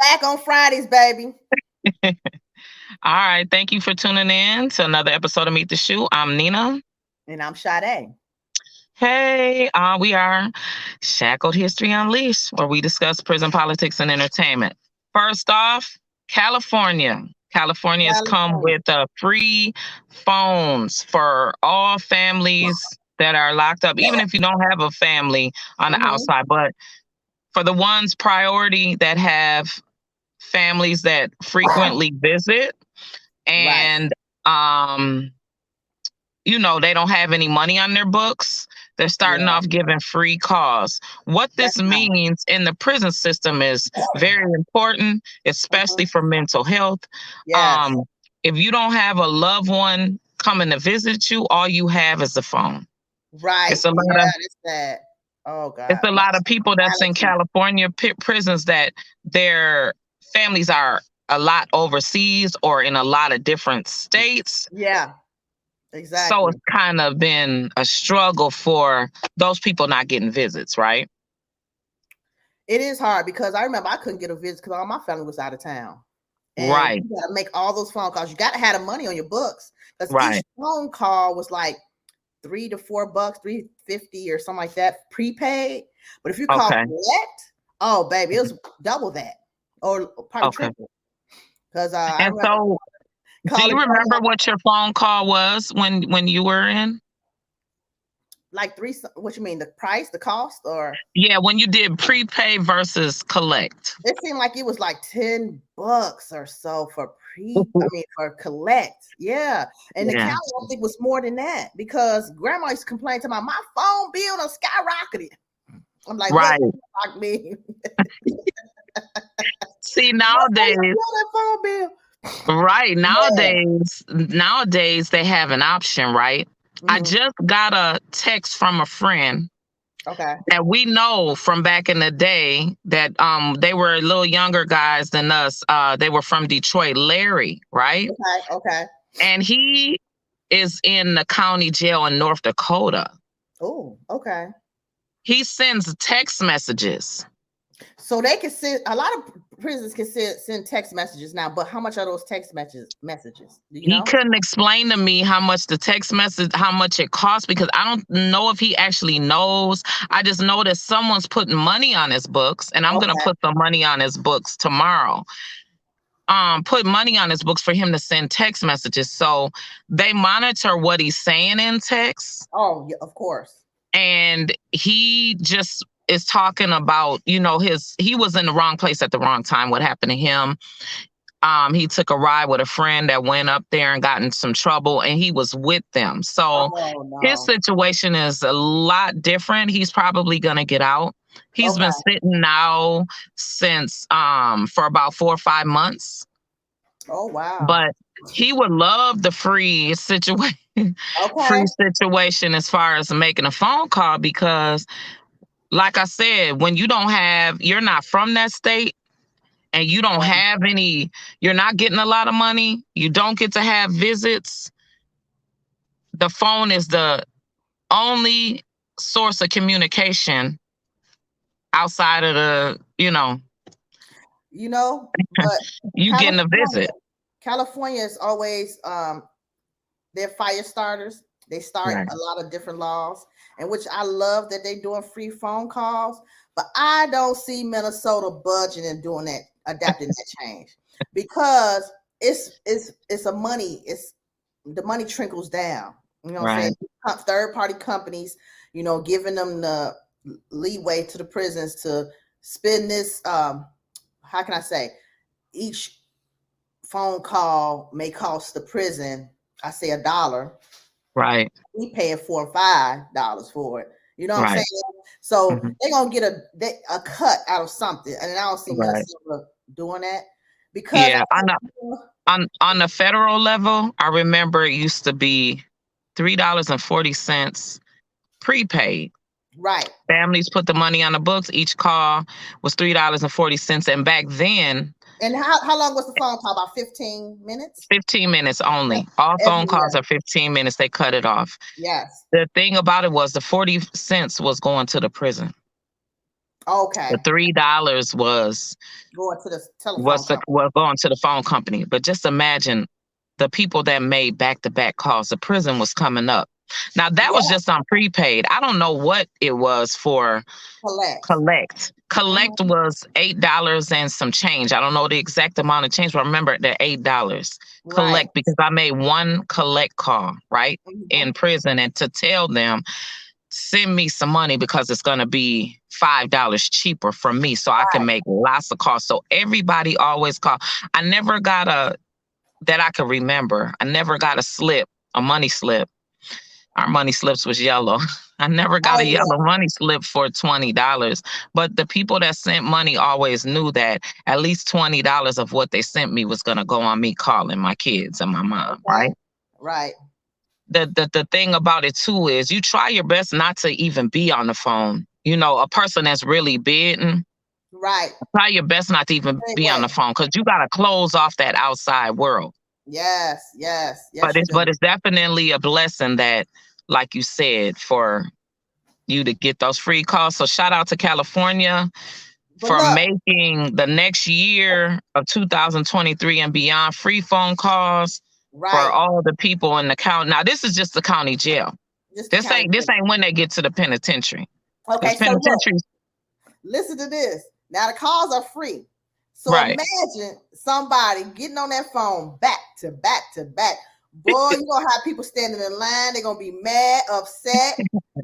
Back on Fridays, baby. All right. Thank you for tuning in to another episode of Meet the Shoe. I'm Nina. And I'm Sade. Hey, we are Shackled History Unleashed, where we discuss prison politics and entertainment. First off, California. California has come California. with free phones for all families that are locked up, even if you don't have a family on the Mm-hmm. outside. But for the ones priority that have families that frequently visit Right. and um they don't have any money on their books, they're starting Yeah. off giving free calls. What That's this nice. means in the prison system is very important, especially Mm-hmm. for mental health. Yes. um if you don't have a loved one coming to visit you, all you have is the phone. Right. it's a lot Yeah, of that's that. Oh it's God. a lot of people that's in Reality. California prisons that their families are a lot overseas or in a lot of different states. Yeah, So exactly. it's kind of been a struggle for those people not getting visits, right? It is hard because I remember I couldn't get a visit because all my family was out of town. And Right, you gotta make all those phone calls. You gotta have the money on your books because each right. phone call was like $3 to $4, 3.50 or something like that, prepaid. But if you call Okay, collect, oh baby, it was double that, or probably okay. triple. Because I And remember so, do you calling remember grandma what your phone call was when you were in? like three. What you mean? The price, the cost, or Yeah, when you did prepay versus collect. it seemed like it was like $10 or so for I mean for collect. Yeah. And the Yeah, county I think was more than that because grandma used to complain to my phone bill done skyrocketed. I'm like, what right. fuck me? See, Why you nowadays, feel that phone bill? right, Yeah. nowadays they have an option, right? I Hmm. just got a text from a friend Okay. that we know from back in the day that they were a little younger guys than us. They were from Detroit, Larry, right? Okay. Okay. And he is in the county jail in North Dakota. Oh, okay. He sends text messages. So they can send a lot of prisons can send text messages now, but how much are those text messages? Do you He know? couldn't explain to me how much the text message, how much it costs, because I don't know if he actually knows. I just know that someone's putting money on his books, and I'm gonna Okay. put some money on his books tomorrow. Put money on his books for him to send text messages. So they monitor what he's saying in text. Oh, yeah, of course. And he just is talking about, he was in the wrong place at the wrong time. What happened to him? He took a ride with a friend that went up there and got in some trouble, and he was with them. So Oh his no. situation is a lot different. He's probably gonna get out. He's been Okay. sitting now since for about 4 or 5 months, Oh wow. but he would love the free situation. Okay. Free situation as far as making a phone call, because like I said, when you're not from that state and you don't Yeah. have any, you're not getting a lot of money, you don't get to have visits, the phone is the only source of communication outside of But you getting a California, visit. California is always they're fire starters. They start Right. a lot of different laws, and which I love that they're doing free phone calls. But I don't see Minnesota budging and doing that, adapting that change because it's a money. It's the money trickles down. You know what I'm saying? Right. Third party companies, giving them the leeway to the prisons to spend this. How can I say? Each phone call may cost the prison, I say $1. Right. We paying $4 or $5 for it. You know what I'm saying? Right. So Mhm. they're gonna get a cut out of something, and I don't see Right. Minnesota doing that because Yeah. On the federal level, I remember it used to be $3.40 prepaid. right. Families put the money on the books. Each call was $3.40. And back then, And how long was the phone call? About 15 minutes? 15 minutes only. Yes. All phone calls Everywhere. are 15 minutes. They cut it off. Yes. The thing about it was the 40 cents was going to the prison. Okay. The $3 Going to the telephone company. was going to the phone company. But just imagine the people that made back to back calls. The prison was coming up. Now that was Yeah. just on prepaid. I don't know what it was for Collect. collect. Collect Hmm. was $8 and some change. I don't know the exact amount of change, but I remember the $8. Right. Collect, because I made one collect call, right? Hmm. In prison, and to tell them, send me some money because it's gonna be $5 cheaper for me so I can Right. make lots of calls. So everybody always call. I never got a that I can remember. I never got a slip, a money slip. Our money slips was yellow. I never got a Oh yellow yeah. money slip for $20. But the people that sent money always knew that at least $20 of what they sent me was gonna go on me calling my kids and my mom, Okay. right? Right. The thing about it too is you try your best not to even be on the phone. You know, a person that's really bitten, Right. try your best not to even Same be on the way. phone because you gotta close off that outside world. Yes. Yes. But Yes, you it's do. but it's definitely a blessing that, like you said, for you to get those free calls. So shout out to California But for look. making the next year of 2023 and beyond free phone calls for Right. all the people in the county. Now this is just the county jail. Just the This county. ain't when they get to the penitentiary. Because Okay. So look. penitentiaries, Listen to this. Now the calls are free. So right. imagine somebody getting on that phone back to back to back. Boy, you gonna have people standing in line. They're gonna be mad, upset.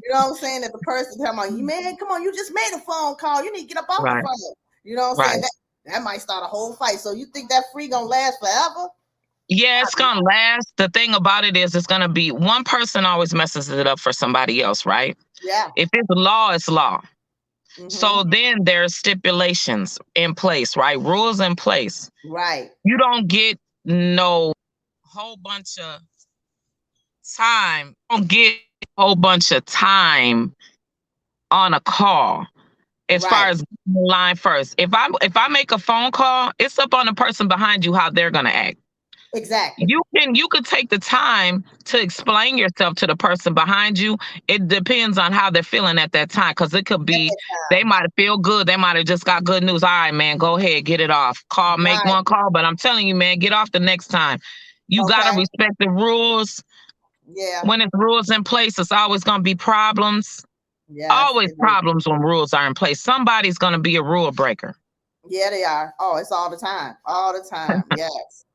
You know what I'm saying? That the person telling me, "You man, come on, you just made a phone call. You need to get up off the Right, phone." You know what I'm saying? right. That might start a whole fight. So you think that free gonna last forever? Yeah, it's gonna last. The thing about it is it's gonna be one person always messes it up for somebody else, right? Yeah. If it's law, it's law. Mm-hmm. So then there's stipulations in place, right? Rules in place. Right. You don't get no whole bunch of time. Don't get a whole bunch of time on a call. As far Right. as the line first, if I make a phone call, it's up on the person behind you how they're gonna act. Exactly. You could take the time to explain yourself to the person behind you. It depends on how they're feeling at that time, because it could At be that they time. might feel good, they might have just got good news. All right, man, go ahead, get it off. Call, make Right. one call, but I'm telling you, man, get off the next time. You gotta Okay. respect the rules. Yeah. When it's rules in place, it's always gonna be problems. Yes. Always It is. problems when rules are in place. Somebody's gonna be a rule breaker. Yeah, they are. Oh, it's all the time. All the time. Yes.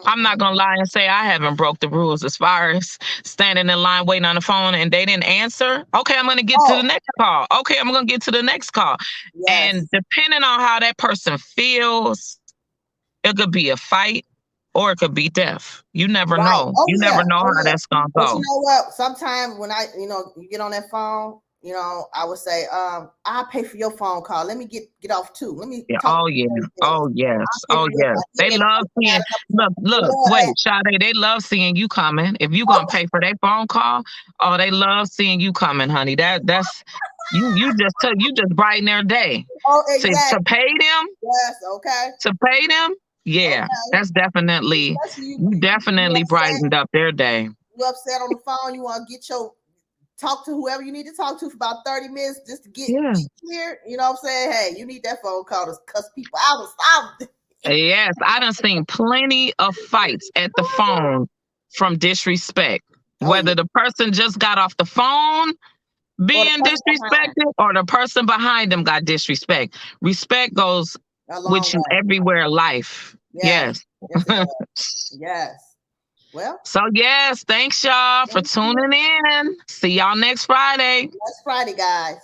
I'm Mm-mm. not gonna lie and say I haven't broke the rules as far as standing in line waiting on the phone and they didn't answer. Okay, I'm gonna get to the Oh, next call. Okay, I'm gonna get to the next call. And yes. depending on how that person feels, it could be a fight or it could be death. You never Right. know. Oh You never yeah. know Oh how yeah. that's gonna But you go. know what? Sometimes when you get on that phone, I would say, I'll pay for your phone call. Let me get off too. Let me Yeah. talk Oh to you yeah. 30 minutes. Oh yes. I'll pay Oh for your yes. call. Give They me a love seeing. Look. Wait, yeah. Sade. They love seeing you coming. If you gonna pay for their phone call, oh, they love seeing you coming, honey. That's you just brighten their day. Oh, To exactly. pay them, Yes. Okay. to pay them, yeah, Okay. that's definitely Especially you you definitely upset. brightened up their day. You upset on the phone. You want to get your talk to whoever you need to talk to for about 30 minutes just to Yeah. get clear. You know what I'm saying? Hey, you need that phone call to cuss people out or something. Yes, I done seen plenty of fights at the phone from disrespect. Oh yeah. Whether the person just got off the phone Or the being person behind. disrespected or the person behind them got disrespect. Respect goes A long with you way. everywhere in life. Yes. Yes. Yes, it does. Yes. Well, So yes, thanks y'all for thank you. tuning in. See y'all next Friday. Next Friday, guys.